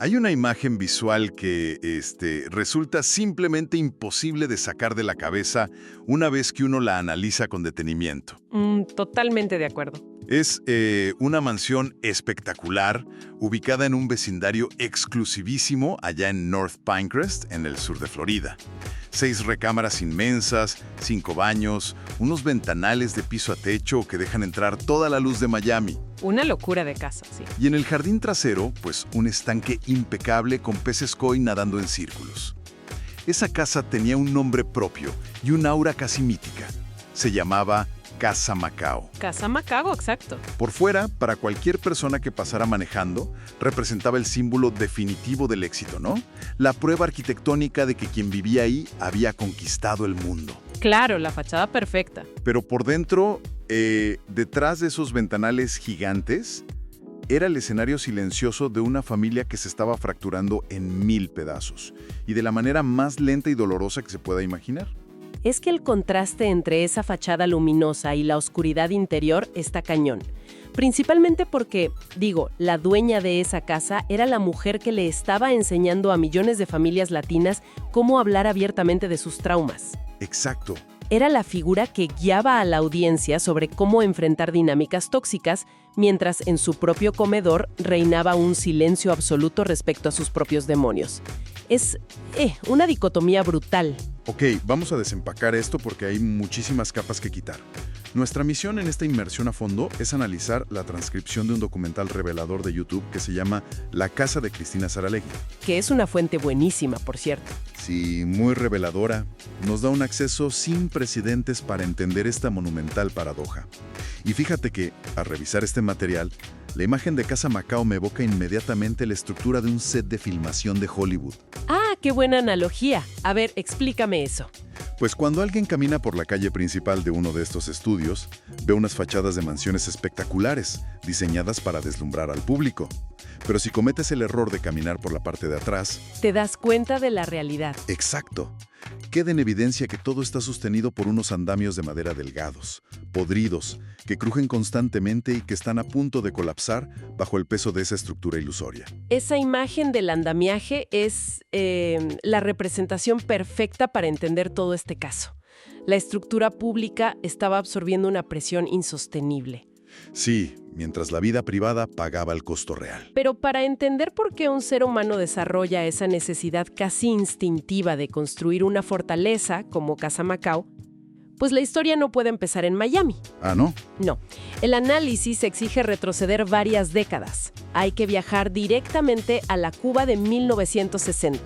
Hay una imagen visual que resulta simplemente imposible de sacar de la cabeza una vez que uno la analiza con detenimiento. Totalmente de acuerdo. Es una mansión espectacular, ubicada en un vecindario exclusivísimo allá en North Pinecrest, en el sur de Florida. 6 recámaras inmensas, 5 baños, unos ventanales de piso a techo que dejan entrar toda la luz de Miami. Una locura de casa, sí. Y en el jardín trasero, pues un estanque impecable con peces koi nadando en círculos. Esa casa tenía un nombre propio y un aura casi mítica. Se llamaba Casa Macao. Casa Macao, exacto. Por fuera, para cualquier persona que pasara manejando, representaba el símbolo definitivo del éxito, ¿no? La prueba arquitectónica de que quien vivía ahí había conquistado el mundo. Claro, la fachada perfecta. Pero por dentro, detrás de esos ventanales gigantes, era el escenario silencioso de una familia que se estaba fracturando en 1000 pedazos, y de la manera más lenta y dolorosa que se pueda imaginar. Es que el contraste entre esa fachada luminosa y la oscuridad interior está cañón. Principalmente porque, la dueña de esa casa era la mujer que le estaba enseñando a millones de familias latinas cómo hablar abiertamente de sus traumas. Exacto. Era la figura que guiaba a la audiencia sobre cómo enfrentar dinámicas tóxicas, mientras en su propio comedor reinaba un silencio absoluto respecto a sus propios demonios. Es una dicotomía brutal. Ok, vamos a desempacar esto porque hay muchísimas capas que quitar. Nuestra misión en esta inmersión a fondo es analizar la transcripción de un documental revelador de YouTube que se llama La casa de Cristina Saralegui. Que es una fuente buenísima, por cierto. Sí, muy reveladora. Nos da un acceso sin precedentes para entender esta monumental paradoja. Y fíjate que, al revisar este material, la imagen de Casa Macao me evoca inmediatamente la estructura de un set de filmación de Hollywood. ¡Ah, qué buena analogía! A ver, explícame eso. Pues cuando alguien camina por la calle principal de uno de estos estudios, ve unas fachadas de mansiones espectaculares, diseñadas para deslumbrar al público. Pero si cometes el error de caminar por la parte de atrás... Te das cuenta de la realidad. Exacto. Queda en evidencia que todo está sostenido por unos andamios de madera delgados, podridos, que crujen constantemente y que están a punto de colapsar bajo el peso de esa estructura ilusoria. Esa imagen del andamiaje es la representación perfecta para entender todo este caso. La estructura pública estaba absorbiendo una presión insostenible. Sí, mientras la vida privada pagaba el costo real. Pero para entender por qué un ser humano desarrolla esa necesidad casi instintiva de construir una fortaleza como Casa Macao, pues la historia no puede empezar en Miami. ¿Ah, no? No. El análisis exige retroceder varias décadas. Hay que viajar directamente a la Cuba de 1960.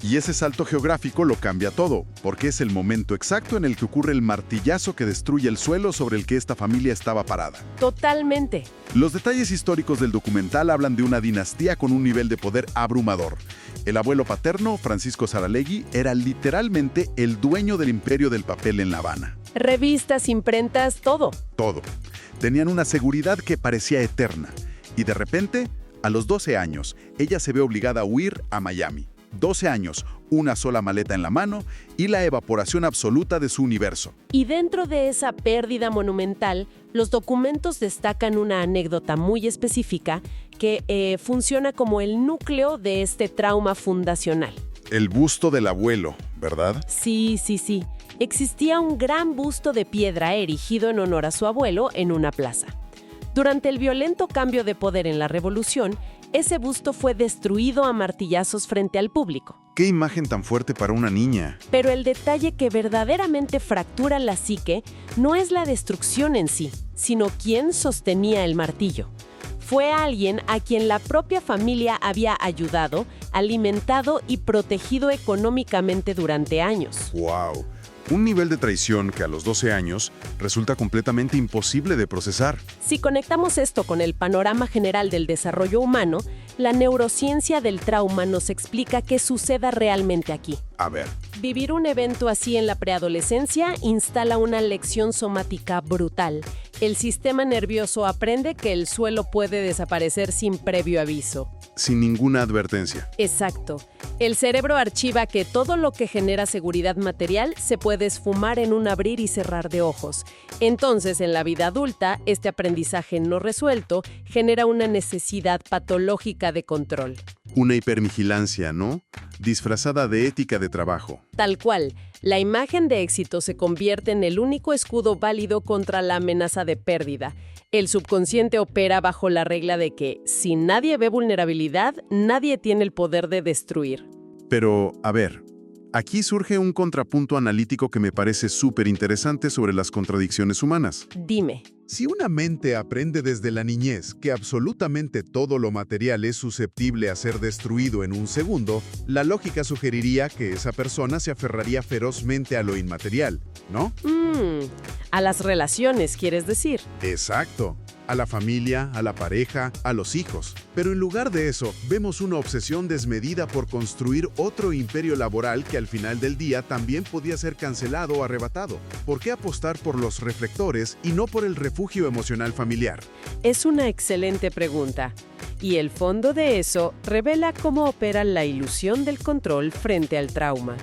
Y ese salto geográfico lo cambia todo, porque es el momento exacto en el que ocurre el martillazo que destruye el suelo sobre el que esta familia estaba parada. Totalmente. Los detalles históricos del documental hablan de una dinastía con un nivel de poder abrumador. El abuelo paterno, Francisco Saralegui, era literalmente el dueño del imperio del papel en La Habana. Revistas, imprentas, todo. Todo. Tenían una seguridad que parecía eterna. Y de repente, a los 12 años, ella se ve obligada a huir a Miami. 12 años, una sola maleta en la mano y la evaporación absoluta de su universo. Y dentro de esa pérdida monumental, los documentos destacan una anécdota muy específica que funciona como el núcleo de este trauma fundacional. El busto del abuelo, ¿verdad? Sí. Existía un gran busto de piedra erigido en honor a su abuelo en una plaza. Durante el violento cambio de poder en la Revolución, ese busto fue destruido a martillazos frente al público. ¡Qué imagen tan fuerte para una niña! Pero el detalle que verdaderamente fractura la psique no es la destrucción en sí, sino quién sostenía el martillo. Fue alguien a quien la propia familia había ayudado, alimentado y protegido económicamente durante años. ¡Wow! Un nivel de traición que a los 12 años resulta completamente imposible de procesar. Si conectamos esto con el panorama general del desarrollo humano, la neurociencia del trauma nos explica qué suceda realmente aquí. A ver. Vivir un evento así en la preadolescencia instala una lección somática brutal. El sistema nervioso aprende que el suelo puede desaparecer sin previo aviso. Sin ninguna advertencia. Exacto. El cerebro archiva que todo lo que genera seguridad material se puede esfumar en un abrir y cerrar de ojos. Entonces, en la vida adulta, este aprendizaje no resuelto genera una necesidad patológica de control. Una hipervigilancia, ¿no? Disfrazada de ética de trabajo. Tal cual, la imagen de éxito se convierte en el único escudo válido contra la amenaza de pérdida. El subconsciente opera bajo la regla de que, si nadie ve vulnerabilidad, nadie tiene el poder de destruir. Pero, a ver, aquí surge un contrapunto analítico que me parece súper interesante sobre las contradicciones humanas. Dime. Si una mente aprende desde la niñez que absolutamente todo lo material es susceptible a ser destruido en un segundo, la lógica sugeriría que esa persona se aferraría ferozmente a lo inmaterial, ¿no? A las relaciones, ¿quieres decir? Exacto. A la familia, a la pareja, a los hijos. Pero en lugar de eso, vemos una obsesión desmedida por construir otro imperio laboral que al final del día también podía ser cancelado o arrebatado. ¿Por qué apostar por los reflectores y no por el refugio emocional familiar? Es una excelente pregunta. Y el fondo de eso revela cómo opera la ilusión del control frente al trauma.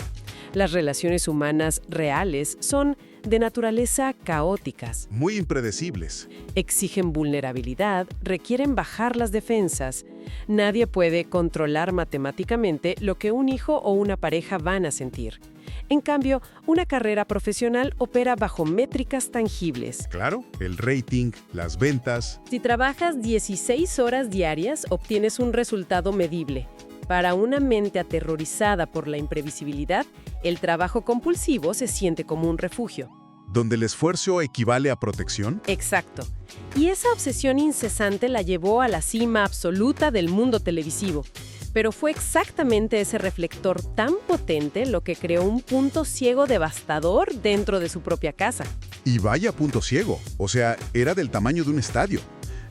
Las relaciones humanas reales son de naturaleza caóticas. Muy impredecibles. Exigen vulnerabilidad, requieren bajar las defensas. Nadie puede controlar matemáticamente lo que un hijo o una pareja van a sentir. En cambio, una carrera profesional opera bajo métricas tangibles. Claro, el rating, las ventas. Si trabajas 16 horas diarias, obtienes un resultado medible. Para una mente aterrorizada por la imprevisibilidad, el trabajo compulsivo se siente como un refugio. ¿Donde el esfuerzo equivale a protección? Exacto. Y esa obsesión incesante la llevó a la cima absoluta del mundo televisivo. Pero fue exactamente ese reflector tan potente lo que creó un punto ciego devastador dentro de su propia casa. Y vaya punto ciego, o sea, era del tamaño de un estadio.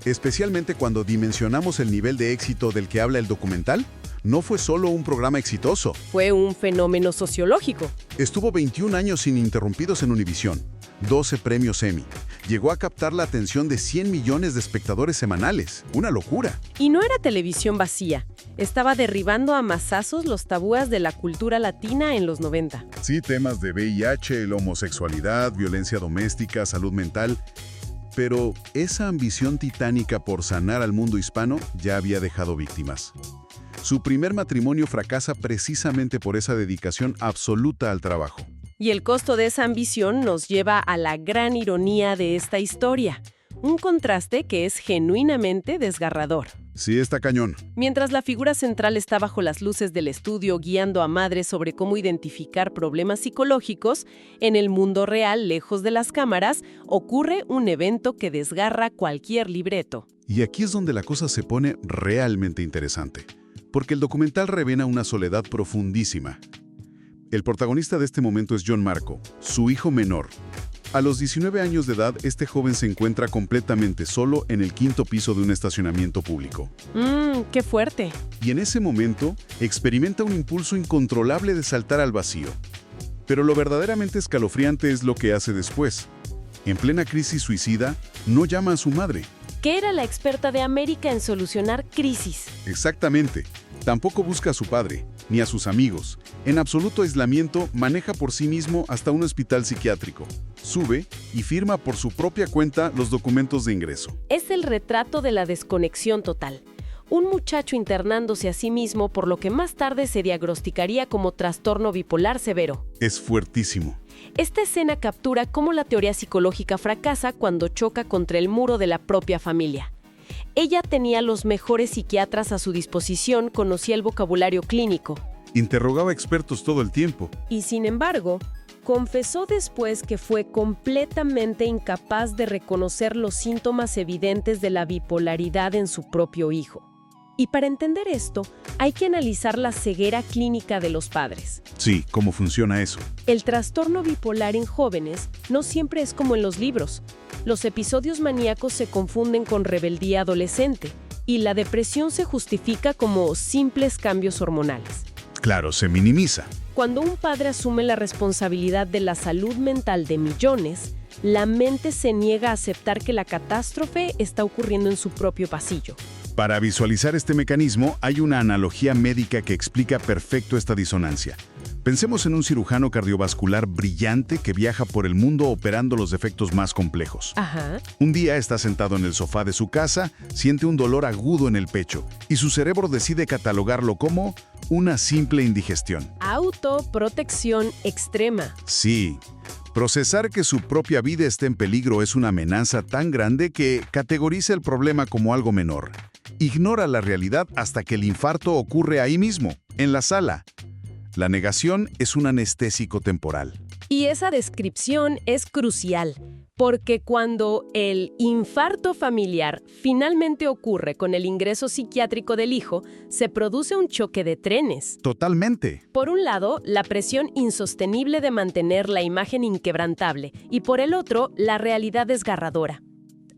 Especialmente cuando dimensionamos el nivel de éxito del que habla el documental. No fue solo un programa exitoso. Fue un fenómeno sociológico. Estuvo 21 años ininterrumpidos en Univisión, 12 premios Emmy. Llegó a captar la atención de 100 millones de espectadores semanales. Una locura. Y no era televisión vacía. Estaba derribando a mazazos los tabúes de la cultura latina en los 90. Sí, temas de VIH, la homosexualidad, violencia doméstica, salud mental. Pero esa ambición titánica por sanar al mundo hispano ya había dejado víctimas. Su primer matrimonio fracasa precisamente por esa dedicación absoluta al trabajo. Y el costo de esa ambición nos lleva a la gran ironía de esta historia. Un contraste que es genuinamente desgarrador. Sí, está cañón. Mientras la figura central está bajo las luces del estudio guiando a madres sobre cómo identificar problemas psicológicos, en el mundo real, lejos de las cámaras, ocurre un evento que desgarra cualquier libreto. Y aquí es donde la cosa se pone realmente interesante. Porque el documental revela una soledad profundísima. El protagonista de este momento es John Marco, su hijo menor. A los 19 años de edad, este joven se encuentra completamente solo en el 5º piso de un estacionamiento público. ¡Qué fuerte! Y en ese momento, experimenta un impulso incontrolable de saltar al vacío. Pero lo verdaderamente escalofriante es lo que hace después. En plena crisis suicida, no llama a su madre. Que era la experta de América en solucionar crisis. Exactamente. Tampoco busca a su padre, ni a sus amigos. En absoluto aislamiento, maneja por sí mismo hasta un hospital psiquiátrico. Sube y firma por su propia cuenta los documentos de ingreso. Es el retrato de la desconexión total. Un muchacho internándose a sí mismo por lo que más tarde se diagnosticaría como trastorno bipolar severo. Es fuertísimo. Esta escena captura cómo la teoría psicológica fracasa cuando choca contra el muro de la propia familia. Ella tenía los mejores psiquiatras a su disposición, conocía el vocabulario clínico. Interrogaba expertos todo el tiempo. Y sin embargo, confesó después que fue completamente incapaz de reconocer los síntomas evidentes de la bipolaridad en su propio hijo. Y para entender esto, hay que analizar la ceguera clínica de los padres. Sí, ¿cómo funciona eso? El trastorno bipolar en jóvenes no siempre es como en los libros. Los episodios maníacos se confunden con rebeldía adolescente y la depresión se justifica como simples cambios hormonales. Claro, se minimiza. Cuando un padre asume la responsabilidad de la salud mental de millones, la mente se niega a aceptar que la catástrofe está ocurriendo en su propio pasillo. Para visualizar este mecanismo, hay una analogía médica que explica perfecto esta disonancia. Pensemos en un cirujano cardiovascular brillante que viaja por el mundo operando los defectos más complejos. Ajá. Un día está sentado en el sofá de su casa, siente un dolor agudo en el pecho y su cerebro decide catalogarlo como una simple indigestión. Autoprotección extrema. Sí, procesar que su propia vida esté en peligro es una amenaza tan grande que categoriza el problema como algo menor. Ignora la realidad hasta que el infarto ocurre ahí mismo, en la sala. La negación es un anestésico temporal. Y esa descripción es crucial, porque cuando el infarto familiar finalmente ocurre con el ingreso psiquiátrico del hijo, se produce un choque de trenes. Totalmente. Por un lado, la presión insostenible de mantener la imagen inquebrantable, y por el otro, la realidad desgarradora.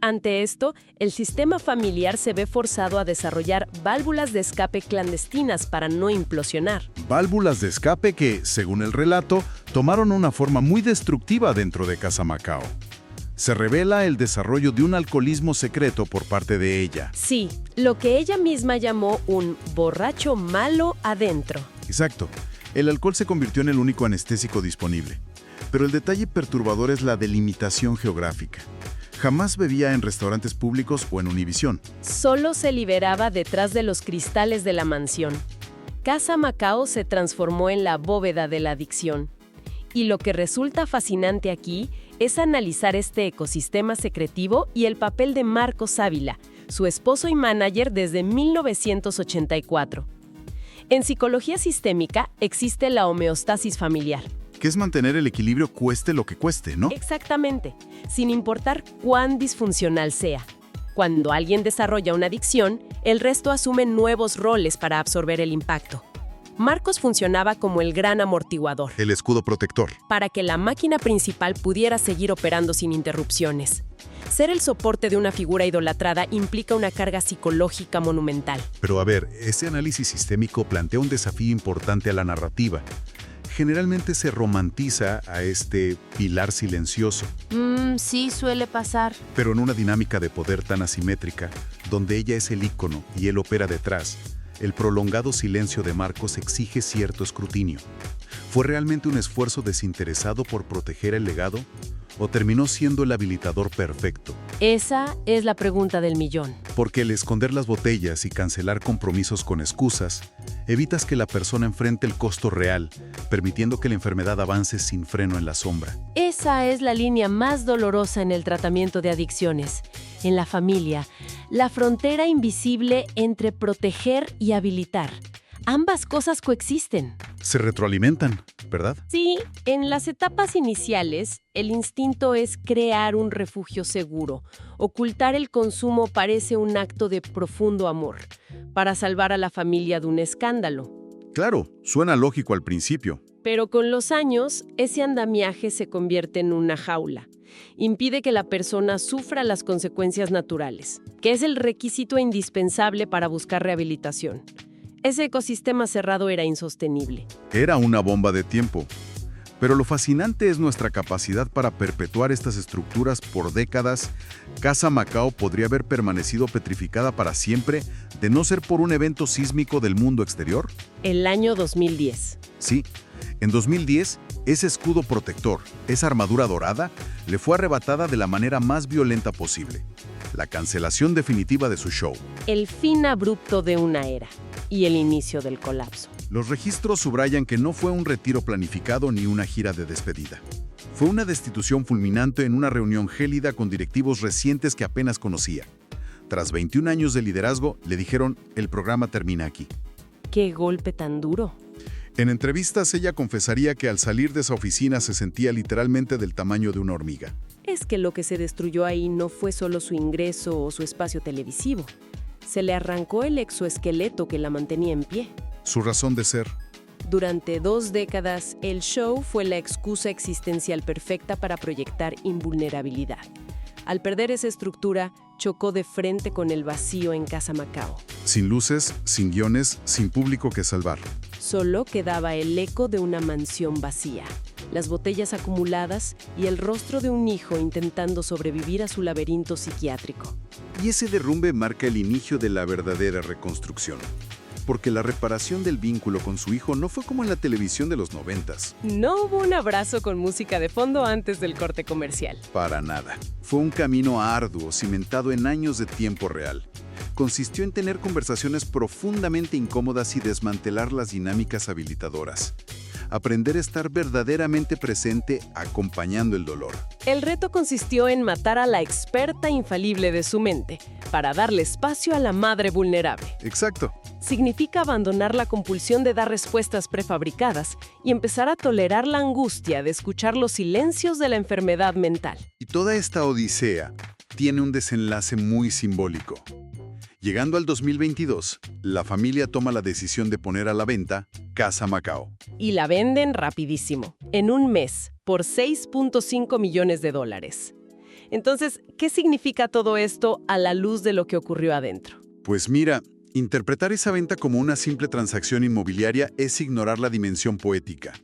Ante esto, el sistema familiar se ve forzado a desarrollar válvulas de escape clandestinas para no implosionar. Válvulas de escape que, según el relato, tomaron una forma muy destructiva dentro de Casa Macao. Se revela el desarrollo de un alcoholismo secreto por parte de ella. Sí, lo que ella misma llamó un borracho malo adentro. Exacto. El alcohol se convirtió en el único anestésico disponible. Pero el detalle perturbador es la delimitación geográfica. Jamás bebía en restaurantes públicos o en Univisión. Solo se liberaba detrás de los cristales de la mansión. Casa Macao se transformó en la bóveda de la adicción. Y lo que resulta fascinante aquí es analizar este ecosistema secretivo y el papel de Marcos Ávila, su esposo y manager desde 1984. En psicología sistémica existe la homeostasis familiar. Que es mantener el equilibrio cueste lo que cueste, ¿no? Exactamente, sin importar cuán disfuncional sea. Cuando alguien desarrolla una adicción, el resto asume nuevos roles para absorber el impacto. Marcos funcionaba como el gran amortiguador, El escudo protector. para que la máquina principal pudiera seguir operando sin interrupciones. Ser el soporte de una figura idolatrada implica una carga psicológica monumental. Pero a ver, ese análisis sistémico plantea un desafío importante a la narrativa. Generalmente se romantiza a este pilar silencioso, Sí, suele pasar. pero en una dinámica de poder tan asimétrica, donde ella es el ícono y él opera detrás, el prolongado silencio de Marcos exige cierto escrutinio. ¿Fue realmente un esfuerzo desinteresado por proteger el legado? ¿O terminó siendo el habilitador perfecto? Esa es la pregunta del millón. Porque el esconder las botellas y cancelar compromisos con excusas, evitas que la persona enfrente el costo real, permitiendo que la enfermedad avance sin freno en la sombra. Esa es la línea más dolorosa en el tratamiento de adicciones. En la familia, la frontera invisible entre proteger y habilitar. Ambas cosas coexisten. Se retroalimentan, ¿verdad? Sí, en las etapas iniciales, el instinto es crear un refugio seguro. Ocultar el consumo parece un acto de profundo amor, para salvar a la familia de un escándalo. Claro, suena lógico al principio. Pero con los años, ese andamiaje se convierte en una jaula. Impide que la persona sufra las consecuencias naturales, que es el requisito indispensable para buscar rehabilitación. Ese ecosistema cerrado era insostenible. Era una bomba de tiempo. Pero lo fascinante es nuestra capacidad para perpetuar estas estructuras por décadas. Casa Macao podría haber permanecido petrificada para siempre de no ser por un evento sísmico del mundo exterior. El año 2010. Sí, en 2010, ese escudo protector, esa armadura dorada, le fue arrebatada de la manera más violenta posible. La cancelación definitiva de su show. El fin abrupto de una era y el inicio del colapso. Los registros subrayan que no fue un retiro planificado ni una gira de despedida. Fue una destitución fulminante en una reunión gélida con directivos recientes que apenas conocía. Tras 21 años de liderazgo, le dijeron, el programa termina aquí. ¡Qué golpe tan duro! En entrevistas, ella confesaría que al salir de esa oficina se sentía literalmente del tamaño de una hormiga. Es que lo que se destruyó ahí no fue solo su ingreso o su espacio televisivo. Se le arrancó el exoesqueleto que la mantenía en pie. Su razón de ser. Durante 2 décadas, el show fue la excusa existencial perfecta para proyectar invulnerabilidad. Al perder esa estructura, chocó de frente con el vacío en Casa Macao. Sin luces, sin guiones, sin público que salvar. Solo quedaba el eco de una mansión vacía, las botellas acumuladas y el rostro de un hijo intentando sobrevivir a su laberinto psiquiátrico. Y ese derrumbe marca el inicio de la verdadera reconstrucción. porque la reparación del vínculo con su hijo no fue como en la televisión de los 90s. No hubo un abrazo con música de fondo antes del corte comercial. Para nada. Fue un camino arduo, cimentado en años de tiempo real. Consistió en tener conversaciones profundamente incómodas y desmantelar las dinámicas habilitadoras. Aprender a estar verdaderamente presente acompañando el dolor. El reto consistió en matar a la experta infalible de su mente para darle espacio a la madre vulnerable. Exacto. Significa abandonar la compulsión de dar respuestas prefabricadas y empezar a tolerar la angustia de escuchar los silencios de la enfermedad mental. Y toda esta odisea tiene un desenlace muy simbólico. Llegando al 2022, la familia toma la decisión de poner a la venta Casa Macao. Y la venden rapidísimo, en un mes, por $6.5 millones. Entonces, ¿qué significa todo esto a la luz de lo que ocurrió adentro? Pues mira, interpretar esa venta como una simple transacción inmobiliaria es ignorar la dimensión poética.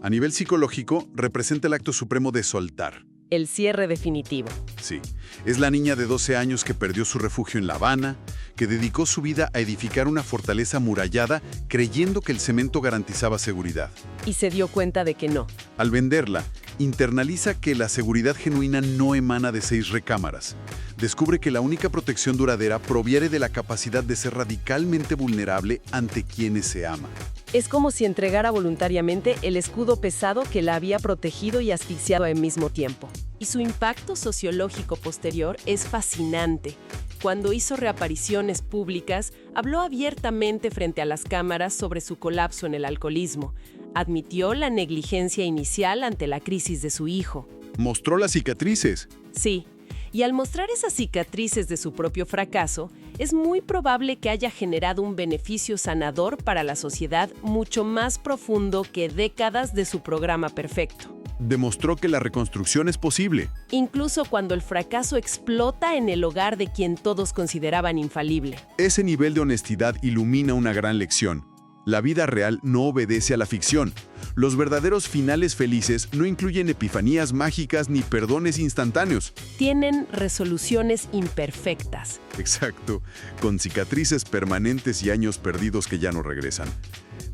A nivel psicológico, representa el acto supremo de soltar. El cierre definitivo. Sí, es la niña de 12 años que perdió su refugio en La Habana, que dedicó su vida a edificar una fortaleza amurallada creyendo que el cemento garantizaba seguridad. Y se dio cuenta de que no. Al venderla, internaliza que la seguridad genuina no emana de 6 recámaras. Descubre que la única protección duradera proviene de la capacidad de ser radicalmente vulnerable ante quienes se ama. Es como si entregara voluntariamente el escudo pesado que la había protegido y asfixiado al mismo tiempo. Y su impacto sociológico posterior es fascinante. Cuando hizo reapariciones públicas, habló abiertamente frente a las cámaras sobre su colapso en el alcoholismo. Admitió la negligencia inicial ante la crisis de su hijo. Mostró las cicatrices. Sí. Y al mostrar esas cicatrices de su propio fracaso, es muy probable que haya generado un beneficio sanador para la sociedad mucho más profundo que décadas de su programa perfecto. Demostró que la reconstrucción es posible. Incluso cuando el fracaso explota en el hogar de quien todos consideraban infalible. Ese nivel de honestidad ilumina una gran lección. La vida real no obedece a la ficción. Los verdaderos finales felices no incluyen epifanías mágicas ni perdones instantáneos. Tienen resoluciones imperfectas. Exacto, con cicatrices permanentes y años perdidos que ya no regresan.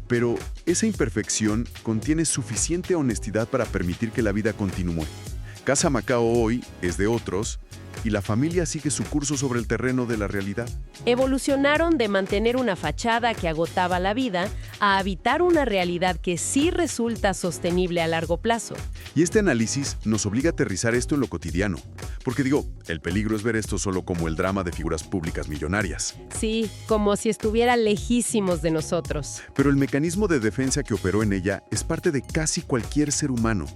Pero esa imperfección contiene suficiente honestidad para permitir que la vida continúe. Casa Macao hoy es de otros, y la familia sigue su curso sobre el terreno de la realidad. Evolucionaron de mantener una fachada que agotaba la vida a habitar una realidad que sí resulta sostenible a largo plazo. Y este análisis nos obliga a aterrizar esto en lo cotidiano. Porque el peligro es ver esto solo como el drama de figuras públicas millonarias. Sí, como si estuviera lejísimos de nosotros. Pero el mecanismo de defensa que operó en ella es parte de casi cualquier ser humano.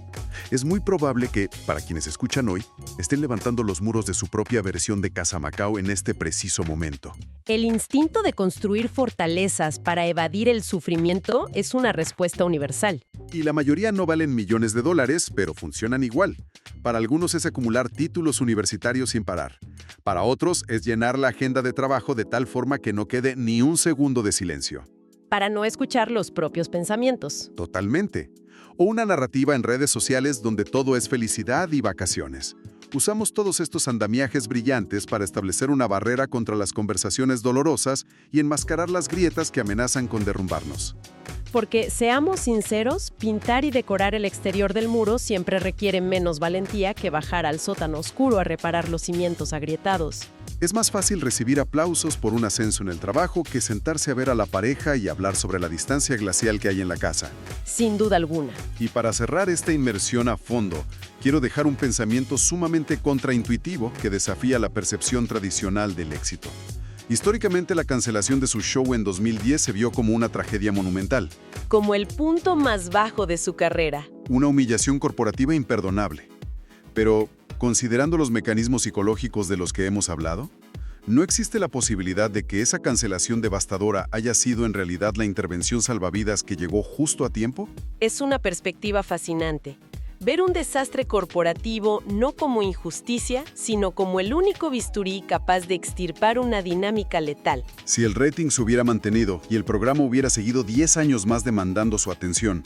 Es muy probable que, para quienes escuchan hoy, estén levantando los muros de su propia versión de Casa Macao en este preciso momento. El instinto de construir fortalezas para evadir el sufrimiento es una respuesta universal. Y la mayoría no valen millones de dólares, pero funcionan igual. Para algunos es acumular títulos universitarios sin parar. Para otros es llenar la agenda de trabajo de tal forma que no quede ni un segundo de silencio. Para no escuchar los propios pensamientos. Totalmente. O una narrativa en redes sociales donde todo es felicidad y vacaciones. Usamos todos estos andamiajes brillantes para establecer una barrera contra las conversaciones dolorosas y enmascarar las grietas que amenazan con derrumbarnos. Porque, seamos sinceros, pintar y decorar el exterior del muro siempre requiere menos valentía que bajar al sótano oscuro a reparar los cimientos agrietados. Es más fácil recibir aplausos por un ascenso en el trabajo que sentarse a ver a la pareja y hablar sobre la distancia glacial que hay en la casa. Sin duda alguna. Y para cerrar esta inmersión a fondo, quiero dejar un pensamiento sumamente contraintuitivo que desafía la percepción tradicional del éxito. Históricamente, la cancelación de su show en 2010 se vio como una tragedia monumental. Como el punto más bajo de su carrera. Una humillación corporativa imperdonable. Pero, considerando los mecanismos psicológicos de los que hemos hablado, ¿no existe la posibilidad de que esa cancelación devastadora haya sido en realidad la intervención salvavidas que llegó justo a tiempo? Es una perspectiva fascinante. Ver un desastre corporativo no como injusticia, sino como el único bisturí capaz de extirpar una dinámica letal. Si el rating se hubiera mantenido y el programa hubiera seguido 10 años más demandando su atención,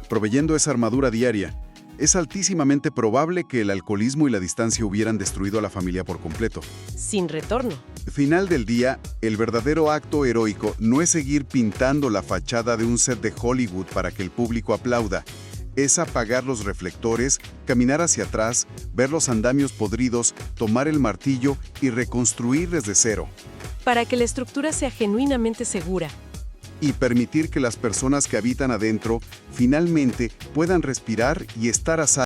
proveyendo esa armadura diaria, es altísimamente probable que el alcoholismo y la distancia hubieran destruido a la familia por completo. Sin retorno. Final del día, el verdadero acto heroico no es seguir pintando la fachada de un set de Hollywood para que el público aplauda. Es apagar los reflectores, caminar hacia atrás, ver los andamios podridos, tomar el martillo y reconstruir desde cero. Para que la estructura sea genuinamente segura. Y permitir que las personas que habitan adentro finalmente puedan respirar y estar a salvo.